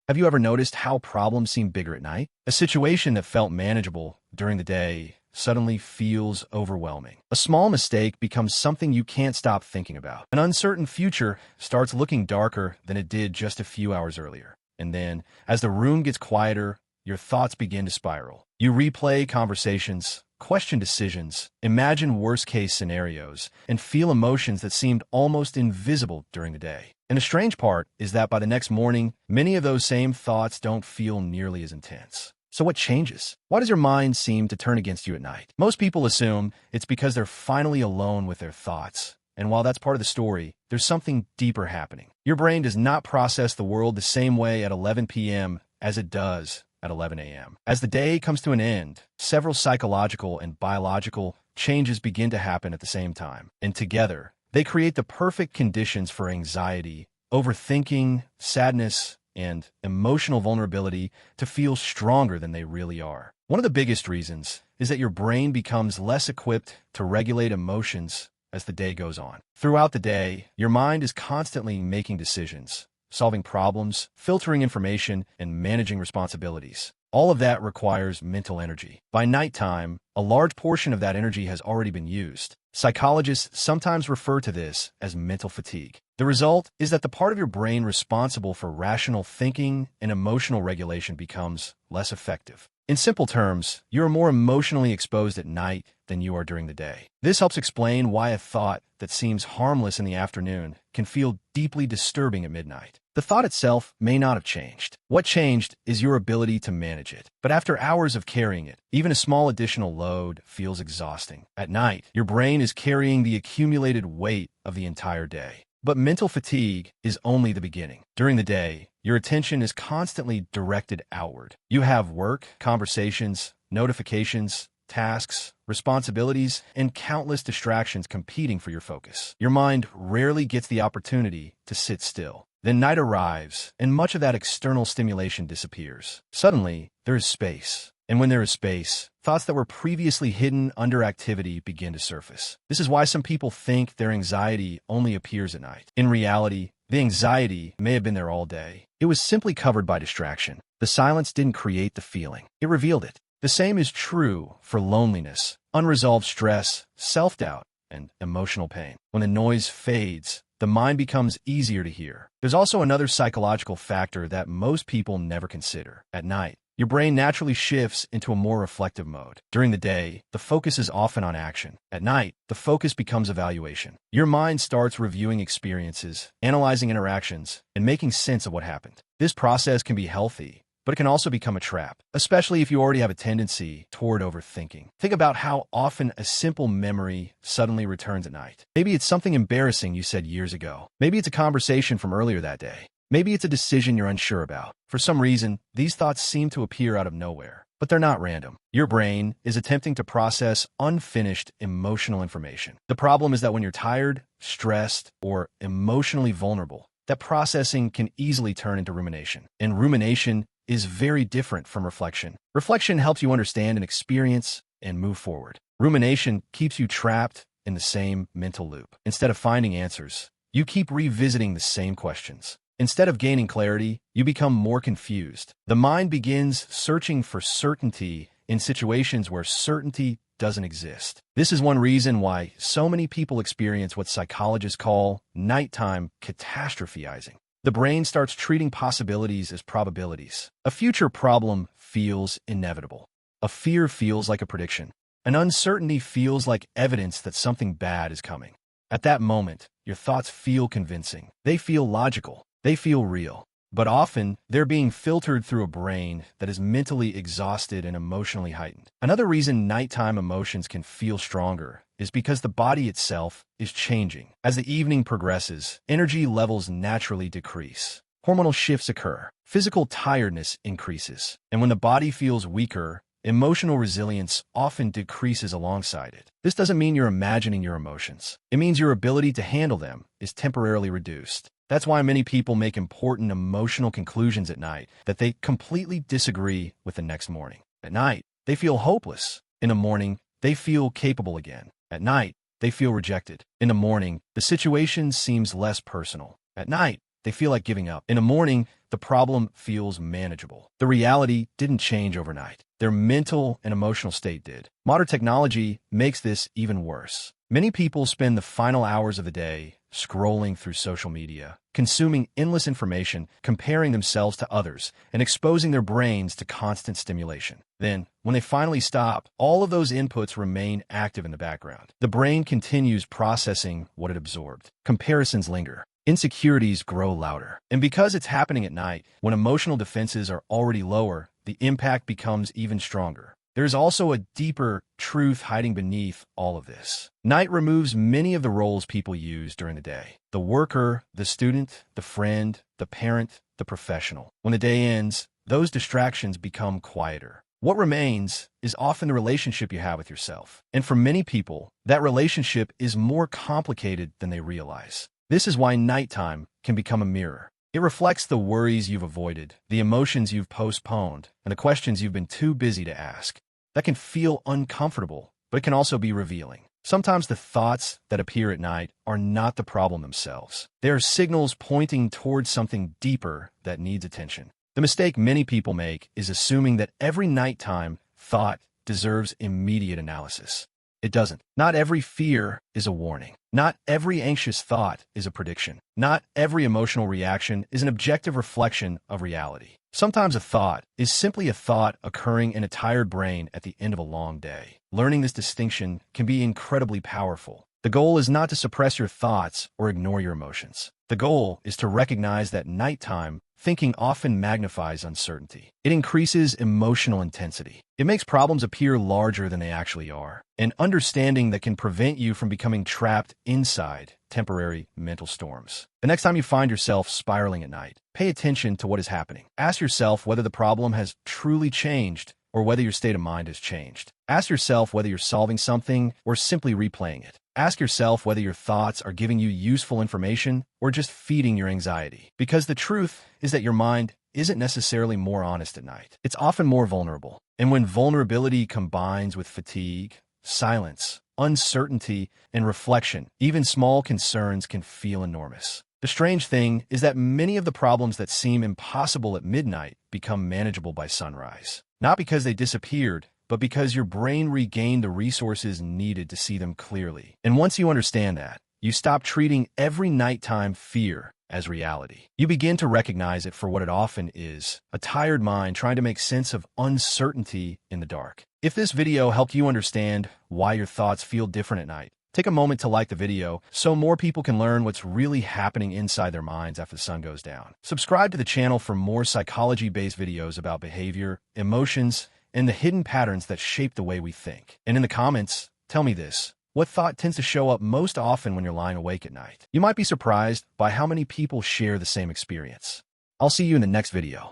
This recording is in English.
Have you ever noticed how problems seem bigger at night? A situation that felt manageable during the day suddenly feels overwhelming. A small mistake becomes something you can't stop thinking about. An uncertain future starts looking darker than it did just a few hours earlier. And then, as the room gets quieter, your thoughts begin to spiral. You replay conversations, question decisions, imagine worst-case scenarios, and feel emotions that seemed almost invisible during the day. And the strange part is that by the next morning, many of those same thoughts don't feel nearly as intense. So what changes? Why does your mind seem to turn against you at night? Most people assume it's because they're finally alone with their thoughts. And while that's part of the story, there's something deeper happening. Your brain does not process the world the same way at 11 p.m. as it does at 11 a.m. As the day comes to an end, several psychological and biological changes begin to happen at the same time. And together, they create the perfect conditions for anxiety, overthinking, sadness, and emotional vulnerability to feel stronger than they really are. One of the biggest reasons is that your brain becomes less equipped to regulate emotions as the day goes on. Throughout the day, your mind is constantly making decisions, solving problems, filtering information, and managing responsibilities. All of that requires mental energy. By nighttime, a large portion of that energy has already been used. Psychologists sometimes refer to this as mental fatigue. The result is that the part of your brain responsible for rational thinking and emotional regulation becomes less effective. In simple terms, you are more emotionally exposed at night than you are during the day. This helps explain why a thought that seems harmless in the afternoon can feel deeply disturbing at midnight. The thought itself may not have changed. What changed is your ability to manage it. But after hours of carrying it, even a small additional load feels exhausting. At night, your brain is carrying the accumulated weight of the entire day. But mental fatigue is only the beginning. During the day, your attention is constantly directed outward. You have work, conversations, notifications, tasks, responsibilities, and countless distractions competing for your focus. Your mind rarely gets the opportunity to sit still. Then night arrives, and much of that external stimulation disappears. Suddenly, there is space. And when there is space, thoughts that were previously hidden under activity begin to surface. This is why some people think their anxiety only appears at night. In reality, the anxiety may have been there all day. It was simply covered by distraction. The silence didn't create the feeling. It revealed it. The same is true for loneliness, unresolved stress, self-doubt, and emotional pain. When the noise fades, the mind becomes easier to hear. There's also another psychological factor that most people never consider. At night, your brain naturally shifts into a more reflective mode. During the day, the focus is often on action. At night, the focus becomes evaluation. Your mind starts reviewing experiences, analyzing interactions, and making sense of what happened. This process can be healthy, but it can also become a trap, especially if you already have a tendency toward overthinking. Think about how often a simple memory suddenly returns at night. Maybe it's something embarrassing you said years ago. Maybe it's a conversation from earlier that day. Maybe it's a decision you're unsure about. For some reason, these thoughts seem to appear out of nowhere, but they're not random. Your brain is attempting to process unfinished emotional information. The problem is that when you're tired, stressed, or emotionally vulnerable, that processing can easily turn into rumination. And rumination is very different from reflection. Reflection helps you understand an experience and move forward. Rumination keeps you trapped in the same mental loop. Instead of finding answers, you keep revisiting the same questions. Instead of gaining clarity, you become more confused. The mind begins searching for certainty in situations where certainty doesn't exist. This is one reason why so many people experience what psychologists call nighttime catastrophizing. The brain starts treating possibilities as probabilities. A future problem feels inevitable. A fear feels like a prediction. An uncertainty feels like evidence that something bad is coming. At that moment, your thoughts feel convincing. They feel logical. They feel real. But often, they're being filtered through a brain that is mentally exhausted and emotionally heightened. Another reason nighttime emotions can feel stronger is because the body itself is changing. As the evening progresses, energy levels naturally decrease. Hormonal shifts occur. Physical tiredness increases. And when the body feels weaker, emotional resilience often decreases alongside it. This doesn't mean you're imagining your emotions. It means your ability to handle them is temporarily reduced. That's why many people make important emotional conclusions at night that they completely disagree with the next morning. At night, they feel hopeless. In the morning, they feel capable again. At night, they feel rejected. In the morning, the situation seems less personal. At night, they feel like giving up. In the morning, the problem feels manageable. The reality didn't change overnight. Their mental and emotional state did. Modern technology makes this even worse. Many people spend the final hours of the day scrolling through social media, consuming endless information, comparing themselves to others, and exposing their brains to constant stimulation. Then, when they finally stop, all of those inputs remain active in the background. The brain continues processing what it absorbed. Comparisons linger. Insecurities grow louder. And because it's happening at night, when emotional defenses are already lower, the impact becomes even stronger. There's also a deeper truth hiding beneath all of this. Night removes many of the roles people use during the day. The worker, the student, the friend, the parent, the professional. When the day ends, those distractions become quieter. What remains is often the relationship you have with yourself. And for many people, that relationship is more complicated than they realize. This is why nighttime can become a mirror. It reflects the worries you've avoided, the emotions you've postponed, and the questions you've been too busy to ask. That can feel uncomfortable, but it can also be revealing. Sometimes the thoughts that appear at night are not the problem themselves. They are signals pointing towards something deeper that needs attention. The mistake many people make is assuming that every nighttime thought deserves immediate analysis. It doesn't. Not every fear is a warning. Not every anxious thought is a prediction. Not every emotional reaction is an objective reflection of reality. Sometimes a thought is simply a thought occurring in a tired brain at the end of a long day. Learning this distinction can be incredibly powerful. The goal is not to suppress your thoughts or ignore your emotions. The goal is to recognize that nighttime thinking often magnifies uncertainty. It increases emotional intensity. It makes problems appear larger than they actually are. An understanding that can prevent you from becoming trapped inside temporary mental storms. The next time you find yourself spiraling at night, pay attention to what is happening. Ask yourself whether the problem has truly changed or whether your state of mind has changed. Ask yourself whether you're solving something or simply replaying it. Ask yourself whether your thoughts are giving you useful information or just feeding your anxiety. Because the truth is that your mind isn't necessarily more honest at night. It's often more vulnerable. And when vulnerability combines with fatigue, silence, uncertainty, and reflection, even small concerns can feel enormous. The strange thing is that many of the problems that seem impossible at midnight become manageable by sunrise. Not because they disappeared, but because your brain regained the resources needed to see them clearly. And once you understand that, you stop treating every nighttime fear as reality. You begin to recognize it for what it often is, a tired mind trying to make sense of uncertainty in the dark. If this video helped you understand why your thoughts feel different at night, take a moment to like the video so more people can learn what's really happening inside their minds after the sun goes down. Subscribe to the channel for more psychology-based videos about behavior, emotions, and the hidden patterns that shape the way we think. And in the comments, tell me this. What thought tends to show up most often when you're lying awake at night? You might be surprised by how many people share the same experience. I'll see you in the next video.